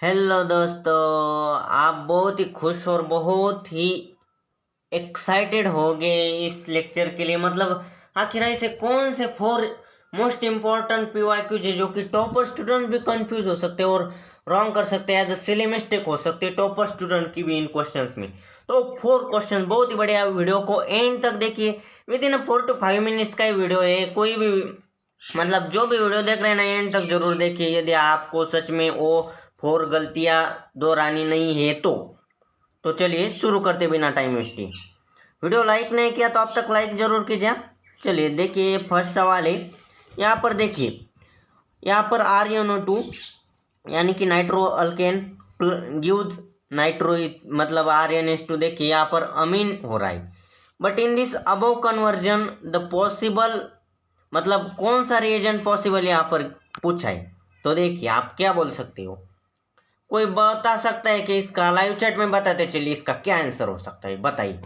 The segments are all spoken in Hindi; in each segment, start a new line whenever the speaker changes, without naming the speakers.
हेलो दोस्तों। आप बहुत ही खुश और बहुत ही एक्साइटेड हो गए इस लेक्चर के लिए। मतलब आखिर ऐसे कौन से 4 मोस्ट इम्पोर्टेंट पीवाईक्यूज है जो कि टॉपर स्टूडेंट भी कंफ्यूज हो सकते हैं और रॉन्ग कर सकते हैं, एज अ सिली मिस्टेक हो सकती है टॉपर स्टूडेंट की भी इन क्वेश्चंस में। तो 4 क्वेश्चन बहुत ही बढ़िया, वीडियो को एंड तक देखिए। विद इन 4 to 5 मिनट्स का ही वीडियो है। कोई भी मतलब जो भी वीडियो देख रहे हैं ना, एंड तक जरूर देखिए। यदि आपको सच में वो 4 गलतियां दोहरानी नहीं है तो चलिए शुरू करते बिना टाइम वेस्ट किए। वीडियो लाइक नहीं किया तो अब तक लाइक जरूर कीजिए। चलिए देखिए, फर्स्ट सवाल है। यहाँ पर देखिए, यहाँ पर RnO2 यानी कि नाइट्रो अल्केन गिव्स नाइट्रो, मतलब RnH2। देखिए यहाँ पर अमीन हो रहा है। But in this above conversion the possible, मतलब कौन सा रिएजेंट पॉसिबल यहाँ पर पूछा है। तो देखिए आप क्या बोल सकते हो। कोई बता सकता है कि इसका लाइव चैट में बताते चलिए इसका क्या आंसर हो सकता है, बताइए।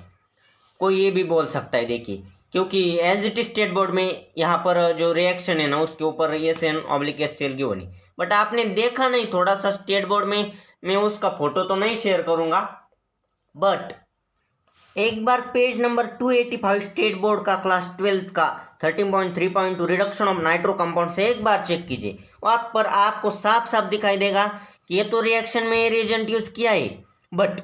कोई ये भी बोल सकता है, देखिए, क्योंकि एज इट स्टेट बोर्ड में यहाँ पर जो रिएक्शन है ना उसके ऊपर SN/SCl की होनी। बट आपने देखा नहीं थोड़ा सा स्टेट बोर्ड में। मैं उसका फोटो तो नहीं शेयर करूंगा, बट एक बार पेज नंबर 285 स्टेट बोर्ड का क्लास 12 का 13.3.2 रिडक्शन ऑफ नाइट्रो कंपाउंड से एक बार चेक कीजिए। वहां पर आपको साफ साफ दिखाई देगा कि ये तो रिएक्शन में रिएजेंट यूज किया है, but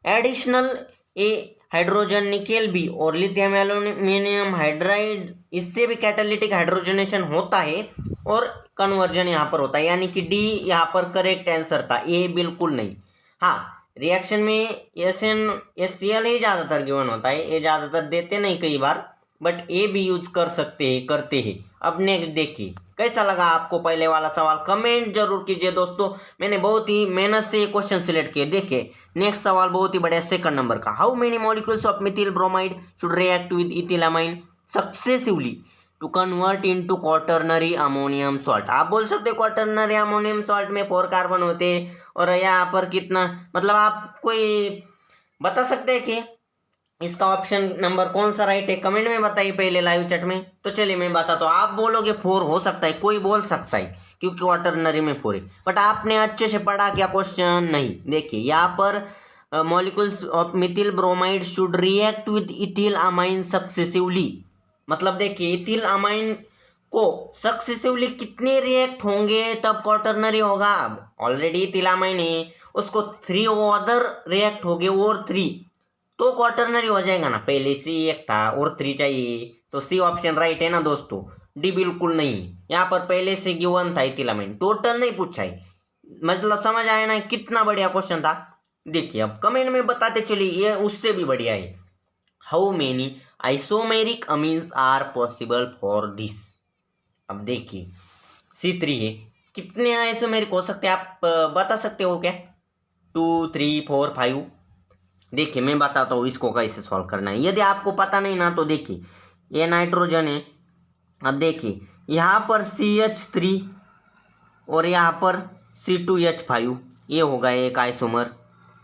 additional A hydrogen nickel भी और लिथियम एल्यूमिनियम हाइड्राइड, इससे भी कैटालिटिक हाइड्रोजनेशन होता है और कन्वर्जन यहाँ पर होता है। यानी कि डी यहाँ पर करेक्ट आंसर था, ए बिल्कुल नहीं। हाँ, रिएक्शन में SN/SCl ही ज़्यादातर गिवन होता है, ये ज़्यादातर देते नहीं कई बार, बट ए भी यूज कर सकते हैं, करते हैं। अब नेक्स्ट देखिए, कैसा लगा आपको पहले वाला सवाल, कमेंट जरूर कीजिए दोस्तों। मैंने बहुत ही मेहनत से ये क्वेश्चन सिलेक्ट किए। देखिए नेक्स्ट सवाल बहुत ही बढ़िया, सेकंड नंबर का। How many molecules of methyl bromide should react with ethylamine successively to convert into quaternary ammonium salt. आप बोल सकते हो क्वाटरनरी अमोनियम सॉल्ट में 4 कार्बन होते हैं और यहाँ पर कितना, मतलब आप कोई बता सकते हैं कि इसका ऑप्शन नंबर कौन सा राइट है। कमेंट में बताइए पहले लाइव चैट में। तो चलिए मैं बताता हूँ। आप बोलोगे 4 हो सकता है, कोई बोल सकता है क्योंकि क्वाटरनरी में 4 है, बट आपने अच्छे से पढ़ा क्या क्वेश्चन नहीं। देखिए यहाँ पर molecules of methyl bromide should react with ethyl amine successively, मतलब देखिए इथिल अमाइन को सक्सेसिवली कितने रिएक्ट होंगे तब क्वाटरनरी होगा। अब ऑलरेडी इथिल अमाइन है, उसको 3 अदर रिएक्ट हो गए और 3 तो क्वाटरनरी हो जाएगा ना। पहले से एक था और 3 चाहिए, तो सी ऑप्शन राइट है ना दोस्तों। डी बिल्कुल नहीं, यहाँ पर पहले से गिवन था इथिलामाइन, टोटल नहीं पूछा है। मतलब समझ आया ना कितना बढ़िया क्वेश्चन था। देखिए अब कमेंट में बताते चलिए, ये उससे भी बढ़िया है। How many isomeric amines are possible for this. अब देखिए C3 है, कितने आइसोमेरिक हो सकते हैं आप बता सकते हो क्या। 2 3 4 5। देखिए मैं बताता हूँ इसको कैसे सॉल्व करना है। यदि आपको पता नहीं ना तो देखिए, ये नाइट्रोजन है। अब देखिए यहाँ पर CH3 और यहाँ पर C2H5, ये होगा एक आइसोमर,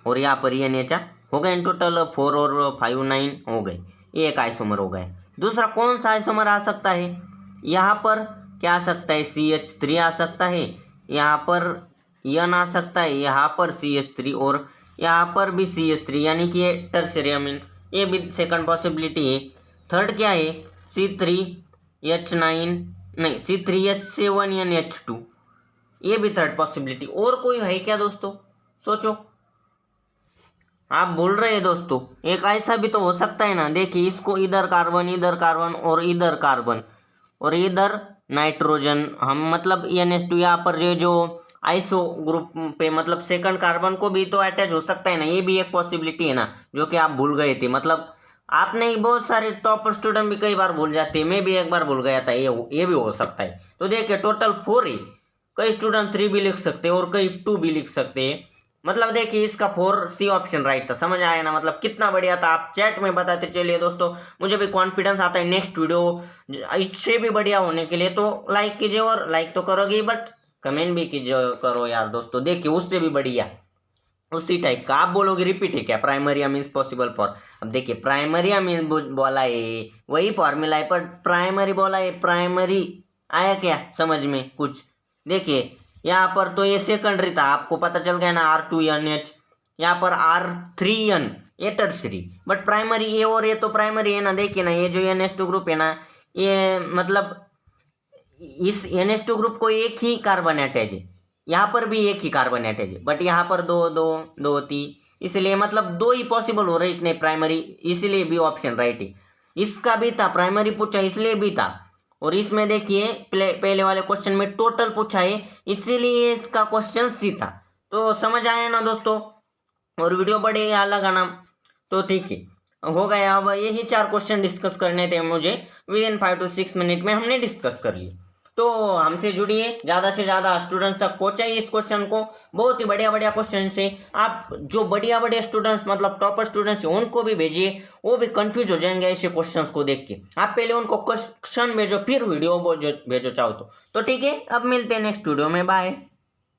और यहाँ पर NH हो गए। इन टोटल 4 और 5 9 हो गए, ये एक आइसोमर हो गए। दूसरा कौन सा आइसोमर आ सकता है, यहाँ पर क्या आ सकता है, CH3 आ सकता है, यहाँ पर N आ सकता है, यहाँ पर CH3 और यहाँ पर भी CH3, यानी कि ये टर्शियरी अमीन, ये भी सेकंड पॉसिबिलिटी है। थर्ड क्या है, C3H9 नहीं C3H7NH2, ये भी थर्ड पॉसिबिलिटी। और कोई है क्या दोस्तों, सोचो। आप बोल रहे हैं दोस्तों, एक ऐसा भी तो हो सकता है ना। देखिए इसको इधर कार्बन और इधर कार्बन और इधर नाइट्रोजन, हम मतलब NH2 यहाँ पर जो आइसो ग्रुप पे, मतलब सेकंड कार्बन को भी तो अटैच हो सकता है ना। ये भी एक पॉसिबिलिटी है ना, जो कि आप भूल गए थे। मतलब आपने ही, बहुत सारे टॉपर स्टूडेंट भी कई बार भूल जाते हैं, मैं भी एक बार भूल गया था। ये भी हो सकता है। तो देखिए टोटल 4 है। कई स्टूडेंट 3 भी लिख सकते हैं और कई 2 भी लिख सकते हैं। मतलब देखिए इसका 4C ऑप्शन राइट था। समझ आया ना, मतलब कितना बढ़िया था। आप चैट में बताते चलिए दोस्तों, मुझे भी कॉन्फिडेंस आता है नेक्स्ट वीडियो इससे भी बढ़िया होने के लिए। तो लाइक कीजिए, और लाइक तो करोगे बट कमेंट भी कीजिए करो यार दोस्तों। देखिए उससे भी बढ़िया उसी टाइप का। आप बोलोगे रिपीट है क्या, प्राइमरी अमीन्स पॉसिबल फॉर। अब देखिए प्राइमरी अमीन बोला है, वही फॉर्मूला है, पर प्राइमरी बोला है। प्राइमरी आया क्या समझ में कुछ। देखिए यहाँ पर तो ये सेकेंडरी था, आपको पता चल गया ना, R2NH, यहाँ पर R3N, ये टर्शरी, बट प्राइमरी ये और ये तो प्राइमरी है ना। देखिए ना, ये जो NH2 ग्रुप है ना, ये मतलब इस NH2 ग्रुप को एक ही कार्बन अटैच है, यहाँ पर भी एक ही कार्बन अटैच है, बट यहाँ पर दो दो दो तीन, इसलिए मतलब दो ही पॉसिबल हो रहे इतने प्राइमरी, इसलिए भी ऑप्शन राइट है। इसका भी था, प्राइमरी पूछा इसलिए भी था। और इसमें देखिए पहले वाले क्वेश्चन में टोटल पूछा है, इसीलिए इसका क्वेश्चन सी था। तो समझ आया ना दोस्तों। और वीडियो बड़े या लगा ना तो ठीक है, हो गया। अब यही 4 क्वेश्चन डिस्कस करने थे मुझे, विद इन 5 to 6 मिनट में हमने डिस्कस कर लिए। तो हमसे जुड़िए, ज़्यादा से ज़्यादा स्टूडेंट्स तक पहुंचाइए इस क्वेश्चन को। बहुत ही बढ़िया बढ़िया क्वेश्चन से आप जो बढ़िया बढ़िया स्टूडेंट्स मतलब टॉपर स्टूडेंट्स हैं उनको भी भेजिए, वो भी कंफ्यूज हो जाएंगे ऐसे क्वेश्चंस को देख के। आप पहले उनको क्वेश्चन भेजो, फिर वीडियो भेजो चाहो तो ठीक है। अब मिलते हैं नेक्स्ट वीडियो में, बाय।